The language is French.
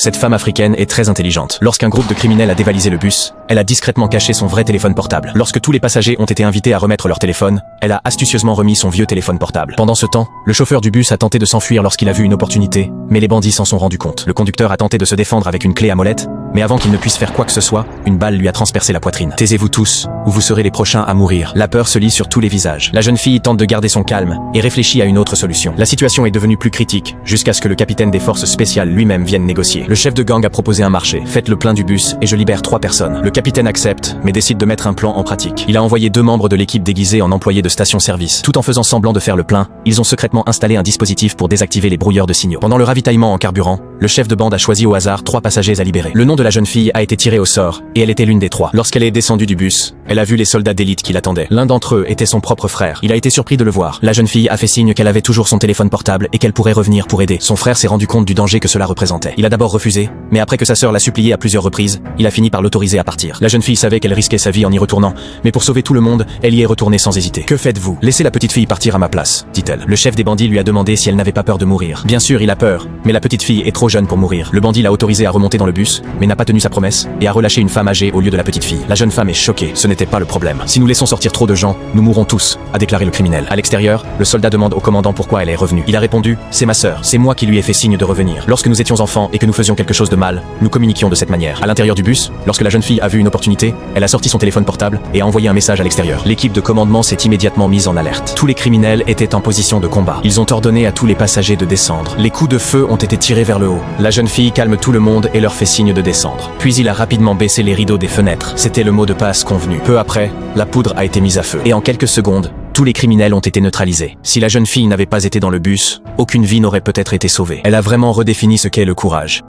Cette femme africaine est très intelligente. Lorsqu'un groupe de criminels a dévalisé le bus, elle a discrètement caché son vrai téléphone portable. Lorsque tous les passagers ont été invités à remettre leur téléphone, elle a astucieusement remis son vieux téléphone portable. Pendant ce temps, le chauffeur du bus a tenté de s'enfuir lorsqu'il a vu une opportunité, mais les bandits s'en sont rendus compte. Le conducteur a tenté de se défendre avec une clé à molette, mais avant qu'il ne puisse faire quoi que ce soit, une balle lui a transpercé la poitrine. Taisez-vous tous, ou vous serez les prochains à mourir. La peur se lit sur tous les visages. La jeune fille tente de garder son calme et réfléchit à une autre solution. La situation est devenue plus critique, jusqu'à ce que le capitaine des forces spéciales lui-même vienne négocier. Le chef de gang a proposé un marché. Faites le plein du bus et je libère 3 personnes. Le capitaine accepte, mais décide de mettre un plan en pratique. Il a envoyé 2 membres de l'équipe déguisés en employés de station-service. Tout en faisant semblant de faire le plein, ils ont secrètement installé un dispositif pour désactiver les brouilleurs de signaux. Pendant le ravitaillement en carburant, le chef de bande a choisi au hasard 3 passagers à libérer. Le nom de la jeune fille a été tiré au sort, et elle était l'une des 3. Lorsqu'elle est descendue du bus, elle a vu les soldats d'élite qui l'attendaient. L'un d'entre eux était son propre frère. Il a été surpris de le voir. La jeune fille a fait signe qu'elle avait toujours son téléphone portable et qu'elle pourrait revenir pour aider. Son frère s'est rendu compte du danger que cela représentait. Il a d'abord refusé, mais après que sa sœur l'a supplié à plusieurs reprises, il a fini par l'autoriser à partir. La jeune fille savait qu'elle risquait sa vie en y retournant, mais pour sauver tout le monde, elle y est retournée sans hésiter. Que faites-vous? Laissez la petite fille partir à ma place, dit-elle. Le chef des bandits lui a demandé si elle n'avait pas peur de mourir. Bien sûr, il a peur, mais la petite fille est trop jeune pour mourir. Le bandit l'a autorisée à remonter dans le bus, mais n'a pas tenu sa promesse, et a relâché une femme âgée au lieu de la petite fille. La jeune femme est choquée, ce n'était pas le problème. Si nous laissons sortir trop de gens, nous mourrons tous, a déclaré le criminel. À l'extérieur, le soldat demande au commandant pourquoi elle est revenue. Il a répondu, c'est ma sœur, c'est moi qui lui ai fait signe de revenir. Lorsque nous étions enfants et que nous faisions quelque chose de mal, nous communiquions de cette manière. À l'intérieur du bus, lorsque la jeune fille a vu une opportunité, elle a sorti son téléphone portable et a envoyé un message à l'extérieur. L'équipe de commandement s'est immédiatement mise en alerte. Tous les criminels étaient en position de combat. Ils ont ordonné à tous les passagers de descendre. Les coups de feu ont été tirés vers le haut. La jeune fille calme tout le monde et leur fait signe de descendre. Puis il a rapidement baissé les rideaux des fenêtres. C'était le mot de passe convenu. Peu après, la poudre a été mise à feu. Et en quelques secondes, tous les criminels ont été neutralisés. Si la jeune fille n'avait pas été dans le bus, aucune vie n'aurait peut-être été sauvée. Elle a vraiment redéfini ce qu'est le courage.